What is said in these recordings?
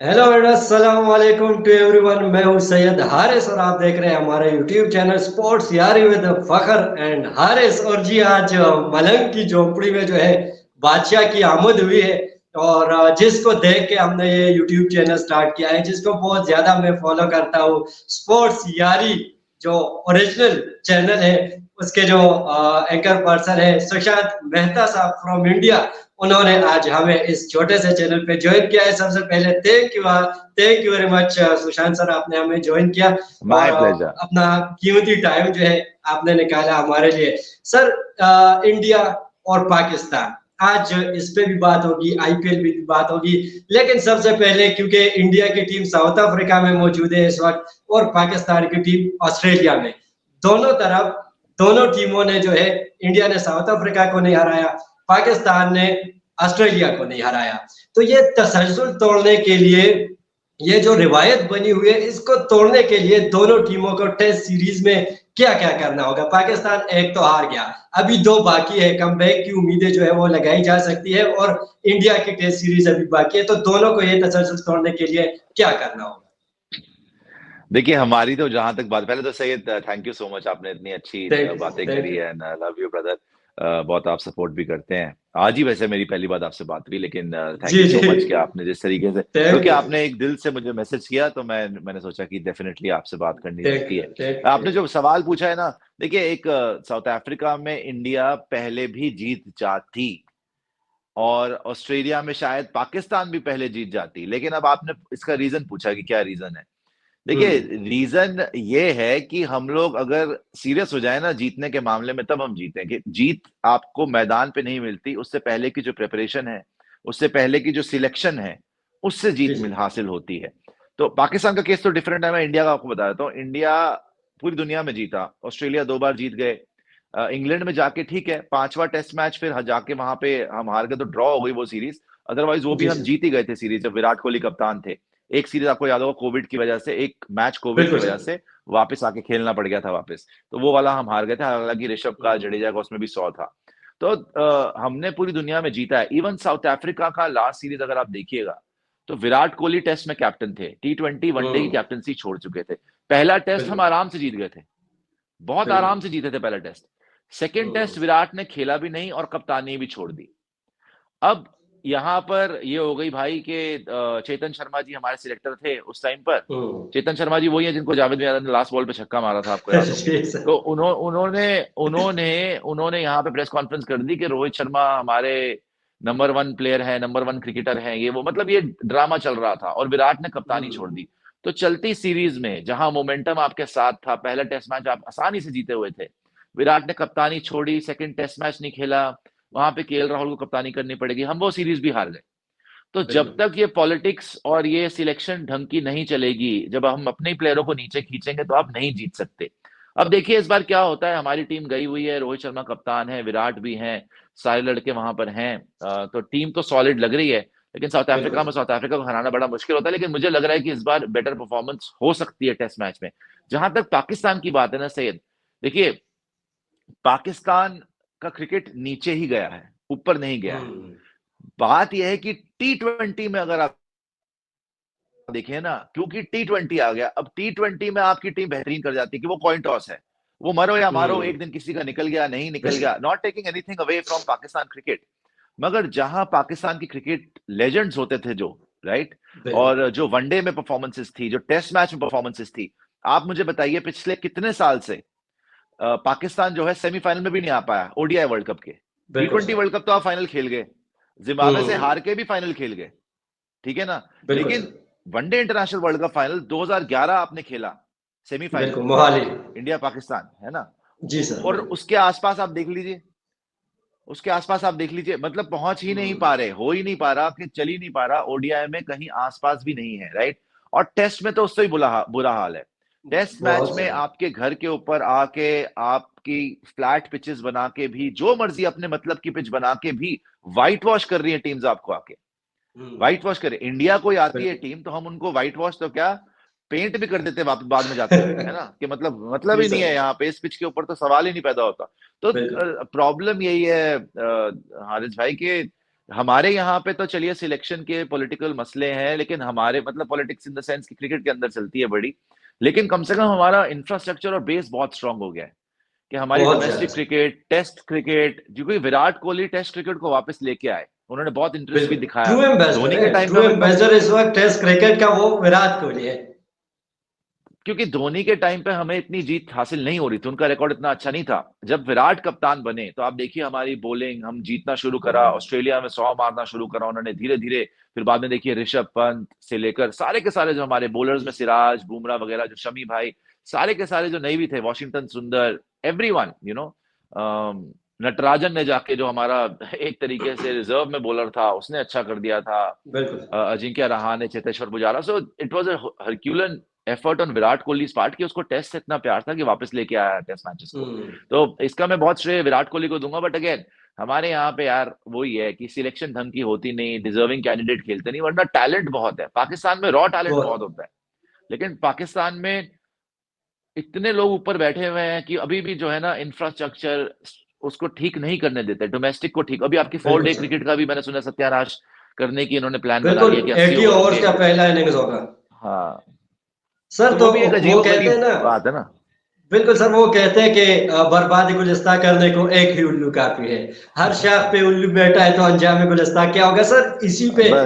Hello अस्सलाम वालेकुम to everyone. मैं हूं सैयद हारिस और आप देख रहे हैं हमारा यूट्यूब चैनल स्पोर्ट्स यारी विद फखर एंड हारिस। और जी आज मलंग की झोपड़ी में जो है बादशाह की आमद हुई है। और जिसको देख के हमने ये यूट्यूब चैनल स्टार्ट किया है, जिसको बहुत ज्यादा मैं फॉलो करता हूँ, स्पोर्ट्स यारी जो ओरिजिनल चैनल है, उसके जो एंकर पर्सन है सुशांत मेहता साहब फ्रॉम इंडिया, उन्होंने आज हमें इस छोटे से चैनल पे ज्वाइन किया है। सबसे पहले thank you very much Sushant sir, आपने हमें ज्वाइन किया और माय प्लेजर। अपना कीमती टाइम जो है आपने निकाला हमारे लिए। सर, इंडिया और पाकिस्तान, आज इस पे भी बात होगी, आईपीएल भी बात होगी, लेकिन सबसे पहले क्योंकि इंडिया की टीम साउथ अफ्रीका में मौजूद है इस वक्त और पाकिस्तान की टीम ऑस्ट्रेलिया में, दोनों तरफ दोनों टीमों ने जो है, इंडिया ने साउथ अफ्रीका को नहीं हराया, पाकिस्तान ने ऑस्ट्रेलिया को नहीं हराया। तो ये तसलसल तोड़ने के लिए, ये जो रिवायत बनी हुई है, इसको तोड़ने के लिए दोनों टीमों को टेस्ट सीरीज में क्या क्या करना होगा। पाकिस्तान एक तो हार गया, अभी दो बाकी है, कमबैक की उम्मीदें जो है वो लगाई जा सकती है और इंडिया की टेस्ट सीरीज अभी बाकी है। तो दोनों को ये तसलसल तोड़ने के लिए क्या करना होगा। देखिए, हमारी तो जहां तक बात, पहले तो Syed thank you so much, आपने इतनी अच्छी थैंक बातें यू, थैंक करी यू। है। And love you brother. बहुत आप सपोर्ट भी करते हैं। आज ही वैसे मेरी पहली बार आपसे बात हुई, लेकिन थैंक जी यू सो जी, मच कि आपने जिस तरीके से, थैंक क्योंकि यू, आपने एक दिल से मुझे मैसेज किया, तो मैंने सोचा कि डेफिनेटली आपसे बात करनी थैंक बनती यू, है। Thank you. आपने जो सवाल पूछा है ना, देखिए, एक साउथ अफ्रीका में इंडिया पहले भी जीत जाती और ऑस्ट्रेलिया में शायद पाकिस्तान भी पहले जीत जाती, लेकिन अब आपने इसका रीजन पूछा कि क्या रीजन है। देखिए, हम्म। रीजन ये है कि हम लोग अगर सीरियस हो जाए ना जीतने के मामले में, तब हम जीतेंगे। जीत आपको मैदान पे नहीं मिलती, उससे पहले की जो प्रिपरेशन है, उससे पहले की जो सिलेक्शन है, उससे जी जीत जी। मिल हासिल होती है। तो पाकिस्तान का केस तो डिफरेंट है। मैं इंडिया का आपको बता देता हूँ। इंडिया पूरी दुनिया में जीता, ऑस्ट्रेलिया 2 बार जीत गए। इंग्लैंड में जाके ठीक है, 5वां टेस्ट मैच फिर जाके वहां पे हम हार गए, तो ड्रॉ हो गई वो सीरीज। अदरवाइज वो भी जी हम सर। जीत ही गए थे सीरीज, जब विराट कोहली कप्तान थे। एक सीरीज आपको याद होगा, कोविड की वजह से, एक मैच कोविड की बिल्कुल वजह सर। से वापस आके खेलना पड़ गया था वापस। तो वो वाला हम हार गए थे, हालांकि ऋषभ का, हम्म। जडेजा का उसमें भी 100 था। तो हमने पूरी दुनिया में जीता है। इवन साउथ अफ्रीका का लास्ट सीरीज अगर आप देखिएगा, तो विराट कोहली टेस्ट में कैप्टन थे, T20 वनडे की हम्म। कैप्टनसी छोड़ चुके थे। पहला टेस्ट हम बिल्कुल आराम से जीत गए थे, बहुत आराम बिल्कुल। से जीते थे पहला टेस्ट। सेकेंड टेस्ट हम्म। विराट ने खेला भी नहीं और कप्तानी भी छोड़ दी। अब यहां पर ये हो गई भाई के, चेतन शर्मा जी हमारे सिलेक्टर थे उस टाइम पर। हम्म। चेतन शर्मा जी वही है जिनको जावेद मियां ने लास्ट बॉल पे छक्का मारा था, आपको याद हो। जी सर। तो उन्होंने उन्होंने उन्होंने यहाँ पे प्रेस कॉन्फ्रेंस कर दी कि रोहित शर्मा हमारे नंबर 1 प्लेयर है, नंबर 1 क्रिकेटर है, ये वो, मतलब ये ड्रामा चल रहा था और विराट ने कप्तानी छोड़ हम्म। दी। तो चलती सीरीज में जहां मोमेंटम आपके साथ था, पहला टेस्ट मैच आप आसानी से जीते हुए थे, विराट ने कप्तानी छोड़ी, सेकंड टेस्ट मैच नहीं खेला, वहां पे केएल राहुल को कप्तानी करनी पड़ेगी, हम वो सीरीज भी हार गए। तो जब बिल्कुल तक ये पॉलिटिक्स और ये सिलेक्शन ढंग की नहीं चलेगी, जब हम अपने ही प्लेयरों को नीचे खींचेंगे, तो आप नहीं जीत सकते। अब देखिए इस बार क्या होता है। हमारी टीम गई हुई है, रोहित शर्मा कप्तान है, विराट भी हैं, सारे लड़के वहां पर हैं। तो टीम तो सॉलिड लग रही है। लेकिन बिल्कुल सर। साउथ अफ्रीका को हराना बड़ा मुश्किल होता है, लेकिन मुझे लग रहा है कि इस बार बेटर परफॉर्मेंस हो सकती है टेस्ट मैच में। जहां तक पाकिस्तान की बात है ना सैयद, देखिए, पाकिस्तान का क्रिकेट नीचे ही गया है, ऊपर नहीं गया है। हम्म। बात यह है कि T20 में अगर आप देखिए ना, क्योंकि T20 आ गया, अब T20 में आपकी टीम बेहतरीन कर जाती है कि वो कॉइन टॉस है। वो मरो या मारो, हम्म। एक दिन किसी का निकल गया, नहीं निकल बेशक। गया, not taking anything away from Pakistan cricket. मगर जहां पाकिस्तान की क्रिकेट लेजेंड्स होते थे जो, राइट, बिल्कुल। और जो वनडे में परफॉर्मेंसेस थी, जो टेस्ट मैच में परफॉर्मेंसेस थी, आप मुझे बताइए पिछले कितने साल से पाकिस्तान जो है सेमीफाइनल में भी नहीं आ पाया ओडीआई वर्ल्ड कप के। टी बिल्कुल ट्वेंटी सर। वर्ल्ड कप तो आप फाइनल खेल गए, जिम्बाब्वे से हम्म। हार के भी फाइनल खेल गए, ठीक है ना। बिल्कुल लेकिन sir. One day international world cup final 2011 आपने खेला, सेमीफाइनल, बिल्कुल मोहाली। इंडिया पाकिस्तान, है ना। जी सर, और बिल्कुल। उसके आसपास आप देख लीजिए, उसके आसपास आप देख लीजिए, मतलब पहुंच ही नहीं हम्म। पा रहे, हो ही नहीं पा रहा, कि चल ही नहीं पा रहा, ओडीआई में कहीं आसपास भी नहीं है, राइट। और टेस्ट में तो उससे ही बुरा हाल है। टेस्ट मैच बहुत में ज्यादा। आपके घर के ऊपर आके, आपकी फ्लैट पिचेस बना के भी, जो मर्जी अपने मतलब की पिच बना के भी व्हाइट वॉश कर रही है टीम्स आपको आके, हम्म। व्हाइट वॉश करे। इंडिया कोई आती है बिल्कुल। टीम तो हम उनको व्हाइट वॉश तो क्या, पेंट भी कर देते बाद में जाते हुए, है ना, कि मतलब जी ही नहीं सर। है यहाँ पे, इस पिच के ऊपर तो सवाल ही नहीं पैदा होता। तो बिल्कुल। प्रॉब्लम यही है हारिस भाई, कि हमारे यहाँ पे तो चलिए सिलेक्शन के पॉलिटिकल मसले हैं, लेकिन हमारे मतलब पॉलिटिक्स इन द सेंस कि क्रिकेट के अंदर चलती है बड़ी, लेकिन कम से कम हमारा इंफ्रास्ट्रक्चर और बेस बहुत स्ट्रांग हो गया है कि हमारी बहुत डोमेस्टिक ज्यादा। क्रिकेट, टेस्ट क्रिकेट, क्योंकि विराट कोहली टेस्ट क्रिकेट को वापस लेके आए, उन्होंने बहुत इंटरेस्ट भी बिल्कुल दिखाया। ट्रू एम्बेसडर धोनी है, के टाइम पे ट्रू हमें एम्बेसडर इस वक्त टेस्ट क्रिकेट का वो विराट कोहली है। क्योंकि धोनी के टाइम पे हमें इतनी जीत हासिल नहीं हो रही थी, उनका रिकॉर्ड इतना अच्छा नहीं था। जब विराट कप्तान बने तो आप देखिए हमारी बॉलिंग, हम जीतना शुरू करा, ऑस्ट्रेलिया में 100 मारना शुरू करा उन्होंने धीरे धीरे। फिर बाद में देखिए ऋषभ पंत से लेकर सारे के सारे जो हमारे बॉलर्स में सिराज, बुमराह वगैरह, जो शमी भाई, सारे के सारे जो नए भी थे, वॉशिंगटन सुंदर, एवरीवन यू नो, नटराजन ने जाके जो हमारा एक तरीके से रिजर्व में बॉलर था उसने अच्छा कर दिया था। बिल्कुल Ajinkya Rahane, Cheteshwar Pujara, so it was a herculean effort on Virat Kohli part कि उसको टेस्ट से इतना प्यार था कि वापस लेके आया टेस्ट मैचेस को। हम्म। तो इसका मैं बहुत श्रेय विराट कोहली को दूंगा। बट अगेन हमारे यहाँ पे यार वही है कि सिलेक्शन ढंग की होती नहीं, डिजर्विंग कैंडिडेट खेलते नहीं, वरना टैलेंट बहुत है पाकिस्तान में, रॉ टैलेंट बहुत बहुत। होता है। लेकिन पाकिस्तान में इतने लोग ऊपर बैठे हुए हैं कि अभी भी जो है ना इंफ्रास्ट्रक्चर उसको ठीक नहीं करने देते, डोमेस्टिक को ठीक। अभी आपकी 4 डे बिल्कुल सर। क्रिकेट का भी मैंने सुना सत्यानाश करने की इन्होंने प्लान बना बिल्कुल लिया कि 80 80 ओवर ओवर्स होंगे। का पहला इनिंग्स होगा। हाँ, सर तो तो वो भी एक वो अजीब कहते हैं गरीब ना, बात है ना। बिल्कुल सर, वो कहते हैं कि बर्बादी गुलिस्तां करने को एक ही उल्लू काफी है। हर शाख पे उल्लू बैठा है तो अंजाम गुलिस्तां क्या होगा सर। इसी पे मेरा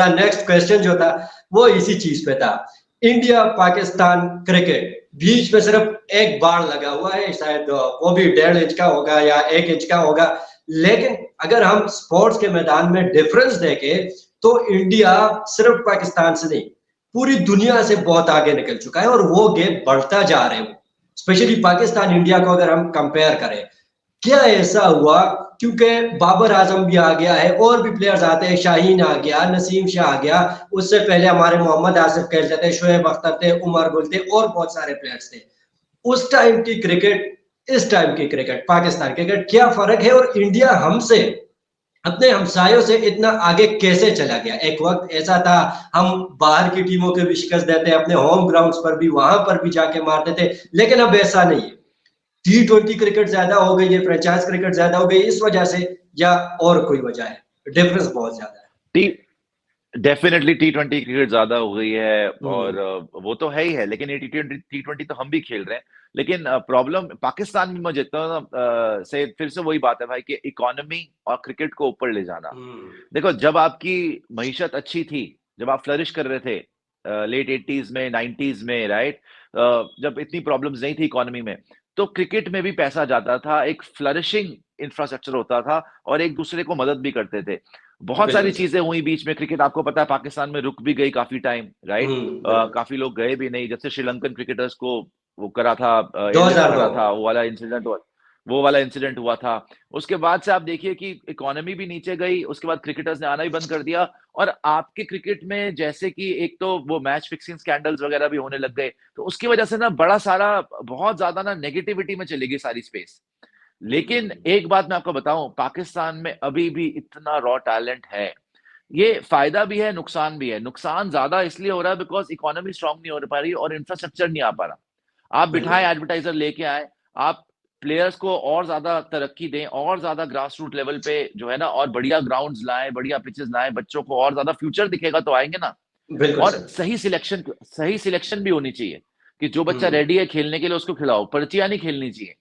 बस नेक्स्ट क्वेश्चन जो था वो इसी चीज पे था। इंडिया पाकिस्तान क्रिकेट, बीच में सिर्फ एक बाड़ लगा हुआ है, शायद वो भी 1.5 इंच का होगा या 1 इंच का होगा। लेकिन अगर हम स्पोर्ट्स के मैदान में डिफरेंस देखें तो इंडिया सिर्फ पाकिस्तान से नहीं, पूरी दुनिया से बहुत आगे निकल चुका है और वो गेम बढ़ता जा रहे हो। स्पेशली पाकिस्तान इंडिया को अगर हम कंपेयर करें, क्या ऐसा हुआ? क्योंकि बाबर आजम भी आ गया है और भी प्लेयर्स आते हैं, शाहीन आ गया, नसीम शाह आ गया, उससे पहले हमारे मोहम्मद आसिफ खेलते थे, शोएब अख्तर थे, उमर गुल थे और बहुत सारे प्लेयर्स थे। उस टाइम की क्रिकेट, इस टाइम की क्रिकेट, पाकिस्तान क्रिकेट, क्या फर्क है? और इंडिया हमसे, अपने हमसायों से इतना आगे कैसे चला गया? एक वक्त ऐसा था हम बाहर की टीमों के भी शिकस्त देते, अपने होम ग्राउंड्स पर भी, वहां पर भी जाके मारते थे, लेकिन अब ऐसा नहीं है। T20 क्रिकेट ज्यादा हो गई है, फ्रेंचाइज क्रिकेट ज्यादा हो गई इस वजह से, या और कोई वजह है? डिफरेंस बहुत ज्यादा है। टी डेफिनेटली T20 क्रिकेट ज्यादा हो गई है, और हम्म। वो तो है ही है, लेकिन ये T20 तो हम भी खेल रहे हैं। लेकिन प्रॉब्लम पाकिस्तान में मुझे जितना से फिर से वही बात है भाई कि इकोनॉमी और क्रिकेट को ऊपर ले जाना। हम्म। देखो, जब आपकी मईशत अच्छी थी, जब आप फ्लरिश कर रहे थे लेट 80s में, 90s में, राइट, जब इतनी प्रॉब्लम्स नहीं थी इकोनॉमी में, तो क्रिकेट में भी पैसा जाता था, एक फ्लरिशिंग इंफ्रास्ट्रक्चर होता था और एक दूसरे को मदद भी करते थे। बहुत सारी बिल्कुल सर। चीजें हुई बीच में, क्रिकेट आपको पता है पाकिस्तान में रुक भी गई काफी टाइम, राइट। बिल्कुल। काफी लोग गए भी नहीं, जब से श्रीलंकन क्रिकेटर्स को वो करा था, एलिमिनेट 2002। करा था, वो वाला इंसिडेंट हुआ था। उसके बाद से आप देखिए कि इकोनॉमी भी नीचे गई, उसके बाद क्रिकेटर्स ने आना ही बंद कर दिया। और आपके क्रिकेट में जैसे कि एक तो वो मैच फिक्सिंग स्कैंडल्स वगैरह भी होने लग गए, तो उसकी वजह से ना बड़ा सारा, बहुत ज्यादा ना नेगेटिविटी में चली गई सारी स्पेस। लेकिन एक बात मैं आपको बताऊं, पाकिस्तान में अभी भी इतना रॉ टैलेंट है। ये फायदा भी है, नुकसान भी है। नुकसान ज्यादा इसलिए हो रहा है बिकॉज इकोनॉमी स्ट्रांग नहीं हो पा रही और इंफ्रास्ट्रक्चर नहीं आ पा रहा। आप बिल्कुल। बिठाएं, एडवर्टाइजर लेके आए, आप प्लेयर्स को और ज्यादा तरक्की दें, और ज्यादा ग्रास रूट लेवल पे जो है ना, और बढ़िया ग्राउंड्स लाएं, बढ़िया पिचेस लाएं, बच्चों को और ज्यादा फ्यूचर दिखेगा तो आएंगे ना। बिल्कुल और सर। सही सिलेक्शन भी होनी चाहिए कि जो बच्चा हम्म। रेडी है खेलने के लिए उसको खिलाओ, पर्चियां नहीं खेलनी चाहिए।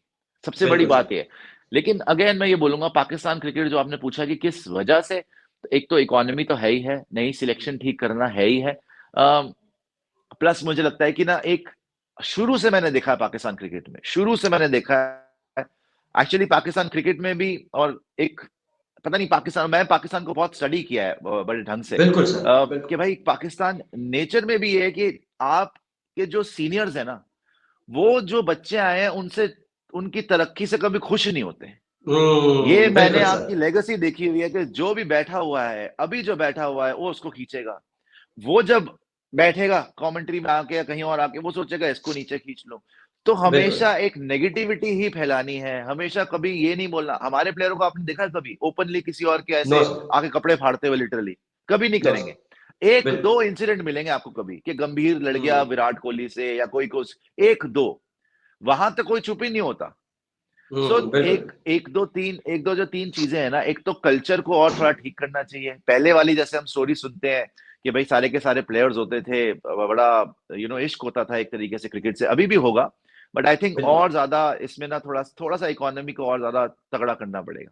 सबसे बड़ी बिल्कुल बात सर। है। लेकिन अगेन मैं ये बोलूंगा, पाकिस्तान क्रिकेट जो आपने पूछा कि किस वजह से, तो एक तो इकोनॉमी तो है ही है, नई सिलेक्शन ठीक करना है ही है। प्लस मुझे लगता है कि ना, एक शुरू से मैंने देखा है पाकिस्तान क्रिकेट में, शुरू से मैंने देखा है एक्चुअली पाकिस्तान क्रिकेट में भी। और एक पता नहीं, मैं पाकिस्तान को बहुत स्टडी किया है बड़े ढंग से, बिल्कुल सर। कि बिल्कुल। भाई पाकिस्तान नेचर में भी ये है कि आपके जो सीनियर्स है ना, वो जो बच्चे आए हैं उनसे, उनकी तरक्की से कभी खुश नहीं होते। ये मैंने बिल्कुल सर। आपकी लेगेसी देखी हुई है कि जो भी बैठा हुआ है, अभी जो बैठा हुआ है वो उसको खींचेगा। वो जब बैठेगा कमेंट्री में आके या कहीं और आके, वो सोचेगा इसको नीचे खींच लो। तो बिल्कुल। हमेशा एक नेगेटिविटी ही फैलानी है, हमेशा कभी ये नहीं बोलना। हमारे प्लेयरों को आपने देखा है कभी ओपनली किसी और के नो ऐसे सर। आके कपड़े फाड़ते हुए? लिटरली कभी नहीं नो करेंगे। सर। एक दो बिल्कुल। इंसिडेंट मिलेंगे आपको कभी कि गंभीर लड़ गया हम्म। विराट कोहली से या कोई कुछ, एक दो, वहां तक कोई चुप ही नहीं होता। सो बिल्कुल। एक दो जो तीन चीजें हैं ना, एक तो कल्चर को और थोड़ा ठीक करना चाहिए। पहले वाली जैसे हम स्टोरी सुनते हैं कि भाई सारे के सारे प्लेयर्स होते थे, बड़ा इश्क होता था एक तरीके से क्रिकेट से, अभी भी होगा, बट आई थिंक बिल्कुल और ज्यादा इसमें ना थोड़ा थोड़ा सा इकोनॉमी को और ज्यादा तगड़ा करना पड़ेगा।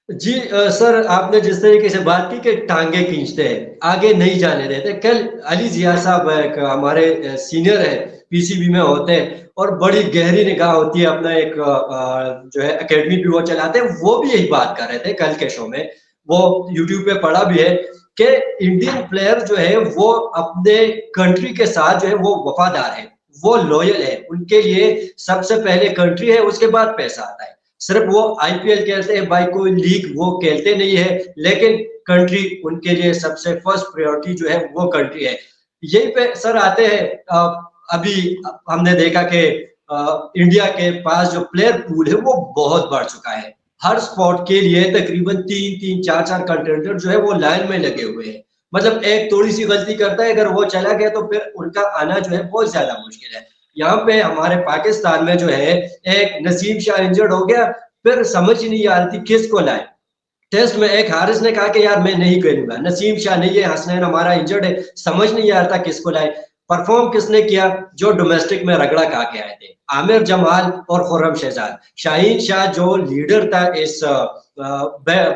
जी सर, आपने जिस तरीके से बात की कि टांगे खींचते हैं, आगे नहीं जाने देते। कल अली जिया साहब एक हमारे सीनियर है, पीसीबी में होते हैं और बड़ी गहरी निगाह होती है, अपना एक जो है एकेडमी भी वो चलाते हैं, वो भी यही बात कर रहे थे कल के शो में। वो यूट्यूब पे पढ़ा भी है कि इंडियन प्लेयर जो है वो अपने कंट्री के साथ जो है वो वफादार है, वो लॉयल है, उनके लिए सबसे पहले कंट्री है, उसके बाद पैसा आता है। सिर्फ वो आईपीएल खेलते हैं भाई, कोई लीग वो खेलते नहीं है, लेकिन कंट्री उनके लिए सबसे फर्स्ट प्रायोरिटी जो है वो कंट्री है। यही पे सर आते हैं, अभी हमने देखा कि इंडिया के पास जो प्लेयर पूल है वो बहुत बढ़ चुका है। हर स्पॉट के लिए तकरीबन तीन तीन चार चार कंटेंडर जो है वो लाइन में लगे हुए हैं। मतलब एक थोड़ी सी गलती करता है, अगर वो चला गया तो फिर उनका आना जो है बहुत ज्यादा मुश्किल है। यहाँ पे हमारे पाकिस्तान में जो है एक नसीम शाह इंजर्ड हो गया, फिर समझ ही नहीं आ रही थी किसको लाए। टेस्ट में एक हारिस ने कहा कि यार मैं नहीं खेलूंगा, नसीम शाह नहीं है, हसनैन हमारा इंजर्ड है, समझ नहीं आ रहा था किसको लाए। परफॉर्म किसने किया? जो डोमेस्टिक में रगड़ा खा के आए थे, आमिर जमाल और खुर्रम शहजाद। शाहीन शाह जो लीडर था इस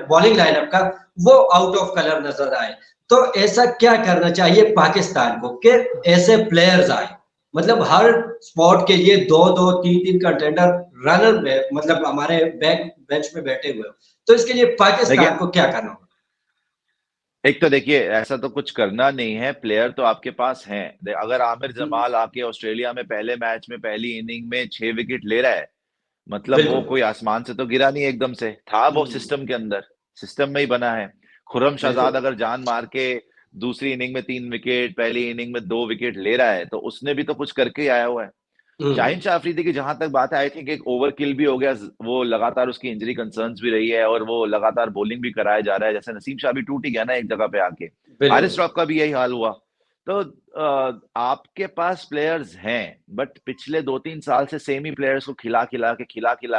बॉलिंग लाइनअप का, वो आउट ऑफ कलर नजर आए। तो ऐसा क्या करना चाहिए पाकिस्तान को कि ऐसे प्लेयर्स आए, मतलब हर स्पॉट के लिए दो दो तीन तीन कंटेंडर रनर में, मतलब हमारे बैक बेंच में बैठे हुए हो। तो इसके लिए पाकिस्तान देखिए, को क्या करना होगा? एक तो देखिए ऐसा तो कुछ करना नहीं है, प्लेयर तो आपके पास हैं। अगर आमिर हम्म, जमाल आके ऑस्ट्रेलिया में पहले मैच में पहली इनिंग में 6 विकेट ले रहा है, मतलब वो बिल्कुल। कोई आसमान से तो गिरा नहीं, एकदम से था वो हम्म, सिस्टम के अंदर, सिस्टम में ही बना है। खुर्रम बिल्कुल। शहजाद अगर जान मार के दूसरी इनिंग में 3 विकेट, पहली इनिंग में 2 विकेट ले रहा है, तो उसने भी तो कुछ करके ही आया हुआ है। हम्म, शाहिन शाह अफरीदी की जहां तक बात है, आई थिंक एक ओवरकिल भी हो गया, वो लगातार उसकी इंजरी कंसर्न्स भी रही है और वो लगातार बॉलिंग भी कराया जा रहा है, जैसे नसीम शाह भी टूट ही गया ना एक जगह पे आके। बिल्कुल। हारिस रॉफ का भी यही हाल हुआ। तो आपके पास प्लेयर्स हैं, बट पिछले 2-3 साल से सेम ही प्लेयर्स को खिला खिला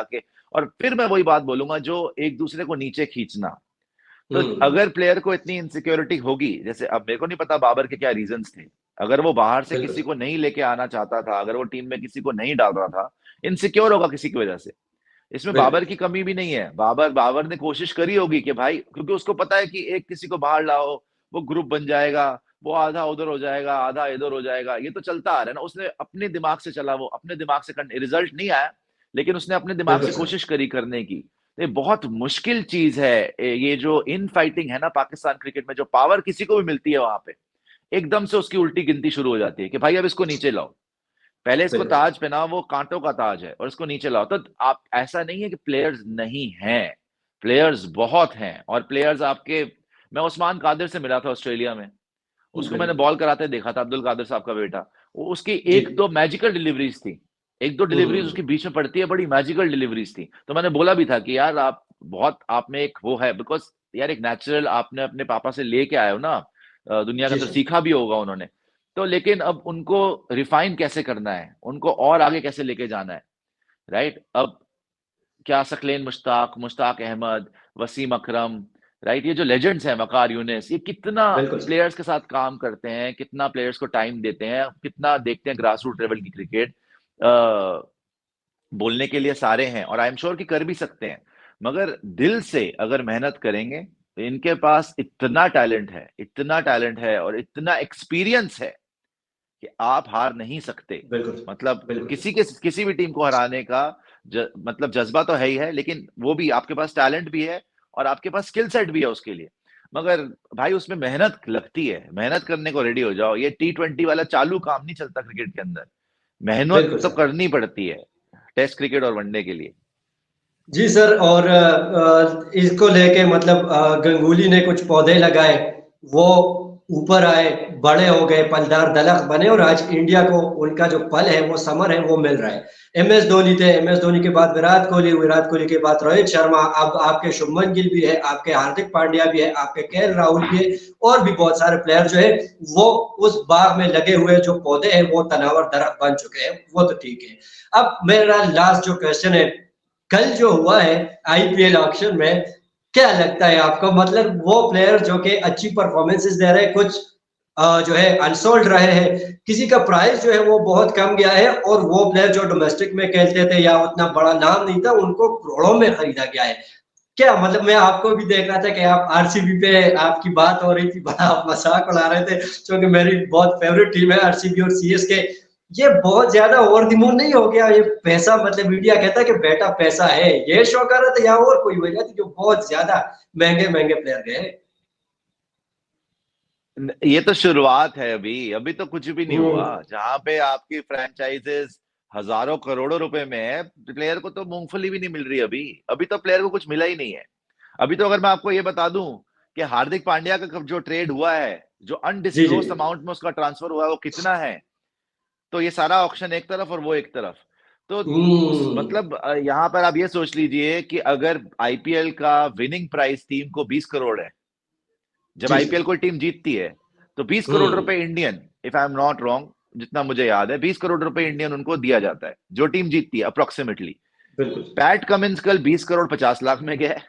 के और फिर मैं वही बात बोलूंगा, जो एक दूसरे को नीचे खींचना। तो हम्म, अगर प्लेयर को इतनी इनसिक्योरिटी होगी, जैसे अब मेरे को नहीं पता बाबर के क्या रीजंस थे, अगर वो बाहर से बिल्कुल। किसी को नहीं लेके आना चाहता था, अगर वो टीम में किसी को नहीं डाल रहा था, इनसिक्योर होगा किसी की वजह से। इसमें बाबर बिल्कुल। की कमी भी नहीं है, बाबर ने कोशिश करी होगी कि भाई, क्योंकि उसको पता है कि एक किसी को बाहर लाओ, वो ग्रुप बन जाएगा, वो आधा उधर हो जाएगा आधा इधर हो जाएगा, ये तो चलता आ रहा है ना। उसने अपने दिमाग से चला, वो अपने दिमाग से करने, रिजल्ट नहीं आया, लेकिन उसने अपने दिमाग बिल्कुल से सर। कोशिश करी करने की। ये बहुत मुश्किल चीज है, ये जो इन फाइटिंग है ना पाकिस्तान क्रिकेट में, जो पावर किसी को भी मिलती है वहां पे एकदम से उसकी उल्टी गिनती शुरू हो जाती है कि भाई अब इसको नीचे लाओ, पहले इसको बिल्कुल। ताज पहनाओ, वो कांटों का ताज है, और इसको नीचे लाओ। तो आप, ऐसा नहीं है कि प्लेयर्स नहीं हैं, प्लेयर्स बहुत हैं। और प्लेयर्स आपके, मैं उस्मान कादिर से मिला था ऑस्ट्रेलिया में, उसको मैंने बिल्कुल। बॉल कराते देखा था, अब्दुल कादिर साहब का बेटा। वो उसकी जी। एक दो मैजिकल डिलीवरीज थी, एक दो डिलीवरीज हम्म, उसके बीच में पड़ती है, बड़ी मैजिकल डिलीवरीज थी। तो मैंने बोला भी था कि यार आप बहुत, आप में एक वो है, बिकॉज यार एक नेचुरल आपने अपने पापा से लेके आए हो ना, दुनिया के जी अंदर सर। सीखा भी होगा उन्होंने। तो लेकिन अब उनको रिफाइन कैसे करना है, उनको और आगे कैसे लेके जाना है, राइट? अब क्या सकलेन मुश्ताक, मुश्ताक अहमद, वसीम अकरम, राइट, ये जो लेजेंड्स हैं, वकार यूनिस, ये कितना बिल्कुल सर। प्लेयर्स के साथ काम करते हैं, कितना प्लेयर्स को टाइम देते हैं, कितना देखते हैं ग्रास रूट लेवल की क्रिकेट। बोलने के लिए सारे हैं और आई एम श्योर कि कर भी सकते हैं, मगर दिल से अगर मेहनत करेंगे तो इनके पास इतना टैलेंट है, इतना टैलेंट है और इतना एक्सपीरियंस है कि आप हार नहीं सकते। बिल्कुल। मतलब बिल्कुल। किसी भी टीम को हराने का मतलब जज्बा तो है ही है, लेकिन वो भी आपके पास टैलेंट भी है और आपके पास स्किल सेट भी है उसके लिए। मगर भाई उसमें मेहनत लगती है, मेहनत करने को रेडी हो जाओ। ये T20 वाला चालू काम नहीं चलता क्रिकेट के अंदर, मेहनत बिल्कुल तो सर। करनी पड़ती है टेस्ट क्रिकेट और वनडे के लिए। जी सर, और इसको लेके मतलब गंगुली ने कुछ पौधे लगाए, वो ऊपर आए, बड़े हो गए, फलदार दलख्त बने, और आज इंडिया को उनका जो फल है वो समर है वो मिल रहा है। एमएस धोनी थे, एमएस धोनी के बाद विराट कोहली, विराट कोहली के बाद रोहित शर्मा, अब आपके शुभमन गिल भी है, आपके हार्दिक पांड्या भी है, आपके केएल राहुल भी है, और भी बहुत सारे प्लेयर जो है वो उस बाग में लगे हुए जो पौधे हैं वो तनावर दरख्त बन चुके हैं, वो तो ठीक है। अब मेरा लास्ट जो क्वेश्चन है, कल जो हुआ है आईपीएल ऑक्शन में, क्या लगता है आपको? मतलब वो प्लेयर जो कि अच्छी परफॉर्मेंसेस दे रहे हैं, कुछ जो है अनसोल्ड रहे हैं, किसी का प्राइस जो है वो बहुत कम गया है, और वो प्लेयर जो डोमेस्टिक में खेलते थे या उतना बड़ा नाम नहीं था, उनको करोड़ों में खरीदा गया है। क्या मतलब, मैं आपको भी देख रहा था कि आप आरसीबी पे आपकी बात हो रही थी, बड़ा आप मजाक उड़ा रहे थे, क्योंकि मेरी बहुत फेवरेट टीम है आरसीबी और सीएसके। ये बहुत ज्यादा ओवर द मून नहीं हो गया ये पैसा? मतलब मीडिया कहता है कि बेटा पैसा है, ये शो कर रहा था या और कोई वजह थी जो बहुत ज्यादा महंगे महंगे प्लेयर गए? ये तो शुरुआत है, अभी अभी तो कुछ भी नहीं हुआ। हम्म। जहां पे आपकी फ्रेंचाइजेस हजारों करोड़ों रुपए में है, प्लेयर को तो मूंगफली भी नहीं मिल रही। अभी अभी तो प्लेयर को कुछ मिला ही नहीं है। अभी तो अगर मैं आपको ये बता दूं कि हार्दिक पांड्या का जो ट्रेड हुआ है, जो जी जी। अनडिस्क्लोज अमाउंट में उसका ट्रांसफर हुआ है, वो कितना है? तो ये सारा ऑक्शन एक तरफ और वो एक तरफ। तो उस हम्म। मतलब यहाँ पर आप ये सोच लीजिए कि अगर आईपीएल का विनिंग प्राइस टीम को 20 करोड़ है, जब जी आईपीएल जी। कोई टीम जीतती है तो 20 करोड़ हम्म। रुपए Indian, if I am not wrong, जितना मुझे याद है 20 करोड़ रुपए इंडियन उनको दिया जाता है जो टीम जीतती है अप्रोक्सीमेटली। बिल्कुल पैट कमिंस कल 20 करोड़ 50 लाख में गए,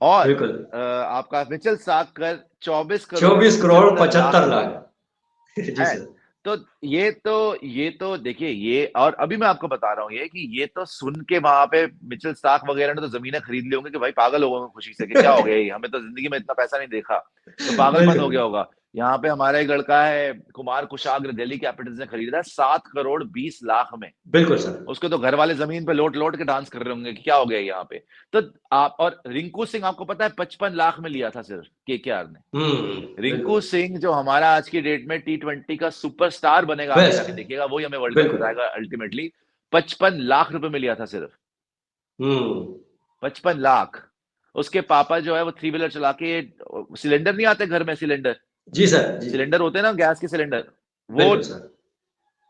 और बिल्कुल। आपका मिचेल स्टार्क कल 24 करोड़ 24 करोड़ 75 लाख 75 में लाख गए जी है। सर। तो ये तो देखिए, ये और अभी मैं आपको बता रहा हूँ ये कि ये तो सुन के वहां पे मिचेल स्टार्क वगैरह ने तो जमीनें खरीद ली होंगी कि भाई पागल हो गए खुशी से कि क्या हो गया ये, हमें तो जिंदगी में इतना पैसा नहीं देखा, तो पागलपन हो बिल्कुल गया होगा। यहाँ पे हमारा एक लड़का है कुमार कुशाग्र, दिल्ली कैपिटल्स ने खरीदा 7 करोड़ 20 लाख में। बिल्कुल सर। उसके तो घर वाले जमीन पे लोट लोट के डांस कर रहे होंगे कि क्या हो गया यहाँ पे। तो आप और रिंकू सिंह आपको पता है 55 लाख में लिया था सिर्फ केकेआर ने। रिंकू बिल्कुल। सिंह जो हमारा आज की डेट में टी20 का सुपरस्टार बनेगा, आगे बेस्ट। जाके देखिएगा, वही हमें वर्ल्ड कप बिल्कुल। जिताएगा अल्टीमेटली। 55 लाख रुपए में लिया था सिर्फ, हम्म। 55 लाख। उसके पापा जो है वो 3 व्हीलर चला के, सिलेंडर नहीं आते घर में, सिलेंडर जी सर जी। सिलेंडर होते हैं ना, गैस के सिलेंडर, वो बिल्कुल सर।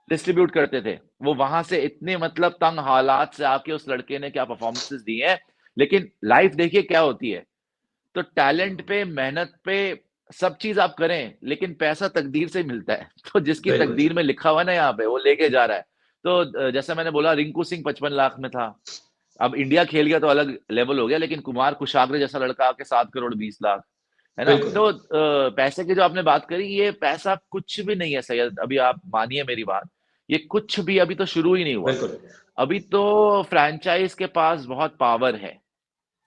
डिस्ट्रीब्यूट करते थे। वो वहां से इतने मतलब तंग हालात से आके उस लड़के ने क्या परफॉर्मेंसेस दी हैं। लेकिन लाइफ देखिए क्या होती है। तो टैलेंट पे, मेहनत पे, सब चीज आप करें, लेकिन पैसा तकदीर से मिलता है। तो जिसकी बिल्कुल तकदीर सर। में लिखा हुआ है ना यहाँ पे, वो लेके जा रहा है। तो जैसा मैंने बोला, रिंकू सिंह 55 लाख में था। अब इंडिया खेल गया तो अलग लेवल हो गया, लेकिन कुमार कुशाग्र जैसा लड़का आके 7 करोड़ 20 लाख, है ना। बिल्कुल तो पैसे की जो आपने बात करी, ये पैसा कुछ भी नहीं है सैयद, अभी आप मानिए मेरी बात। ये कुछ भी अभी तो शुरू ही नहीं हुआ। बिल्कुल। अभी तो फ्रैंचाइज के पास बहुत पावर है।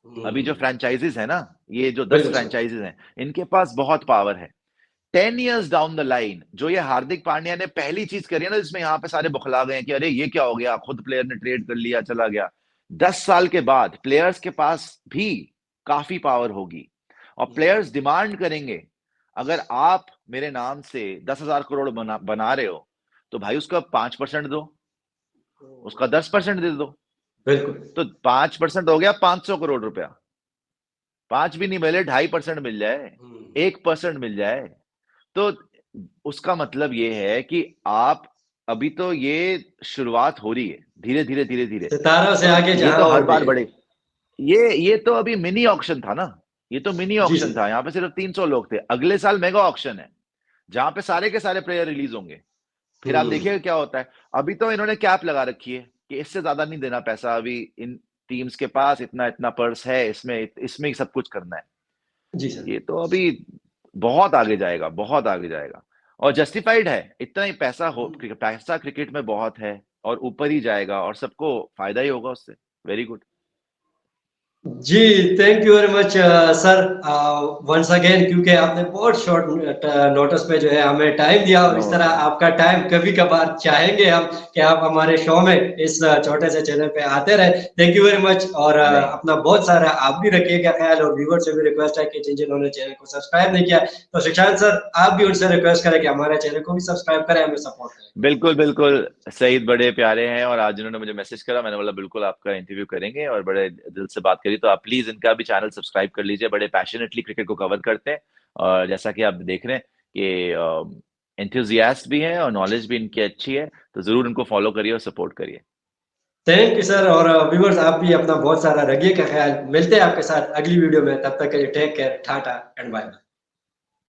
अभी जो हम्म। फ्रैंचाइजीज है ना, ये जो 10 बिल्कुल सर। फ्रैंचाइजीज हैं, इनके पास बहुत पावर है। 10 years डाउन द लाइन, जो ये हार्दिक पांड्या ने पहली चीज करी है ना, जिसमें यहाँ पे सारे बुखला गए कि अरे ये क्या हो गया, खुद प्लेयर ने ट्रेड कर लिया चला गया। 10 साल के बाद प्लेयर्स के पास भी काफी पावर होगी, और प्लेयर्स डिमांड करेंगे। अगर आप मेरे नाम से 10,000 करोड़ बना रहे हो, तो भाई उसका 5% दो, उसका 10% दे दो। बिल्कुल। तो 5% हो गया 500 करोड़ रुपया। 5 भी नहीं मिले, 2.5% मिल जाए, हम्म। 1% मिल जाए, तो उसका मतलब ये है कि आप, अभी तो ये शुरुआत हो रही है, धीरे धीरे धीरे धीरे। सितारों से तो आगे ये जहां तो हर और भी बार है। बढ़े। ये तो अभी मिनी ऑक्शन था ना, ये तो मिनी जी ऑक्शन सर। था, यहाँ पे सिर्फ 300 लोग थे। अगले साल मेगा ऑक्शन है, जहां पे सारे के सारे प्लेयर रिलीज होंगे। फिर आप हम्म। देखिएगा क्या होता है। अभी तो इन्होंने कैप लगा रखी है कि इससे ज्यादा नहीं देना पैसा, अभी इन टीम्स के पास इतना इतना पर्स है, इसमें इसमें ही सब कुछ करना है। जी सर। ये तो अभी बहुत आगे जाएगा, बहुत आगे जाएगा, और जस्टिफाइड है। इतना ही पैसा हो, पैसा क्रिकेट में बहुत है, और ऊपर ही जाएगा, और सबको फायदा ही होगा उससे। Very good. जी, thank you very much sir, once again, क्योंकि आपने बहुत शॉर्ट नोटिस पे जो है हमें टाइम दिया, और नो इस तरह नो, आपका टाइम कभी कभार चाहेंगे हम कि आप हमारे शो में इस छोटे से चैनल पे आते रहे। थैंक यू वेरी मच, और नहीं, अपना बहुत सारा आप भी रखिएगा ख्याल, और व्यूअर से भी रिक्वेस्ट है कि जिन्होंने चैनल को सब्सक्राइब नहीं किया, तो श्रीशांत सर आप भी उनसे रिक्वेस्ट करें कि हमारे चैनल को भी सब्सक्राइब करें, हमें सपोर्ट करें। बिल्कुल बिल्कुल। सईद बड़े प्यारे हैं, और आज उन्होंने मुझे मैसेज करा, मैंने बोला बिल्कुल आपका इंटरव्यू करेंगे, और बड़े दिल से बात करी। तो आप प्लीज इनका भी चैनल सब्सक्राइब कर लीजिए, बड़े पैशनेटली क्रिकेट को कवर करते हैं। और जैसा कि आप देख रहे हैं कि एंथुजियास्ट भी हैं, और नॉलेज भी इनकी अच्छी है, तो जरूर इनको फॉलो करिए और सपोर्ट करिए। थैंक यू सर, और व्यूअर्स आप भी अपना बहुत सारा रखिए का ख्याल। मिलते हैं आपके साथ अगली वीडियो में, तब तक के लिए take care, tata and bye.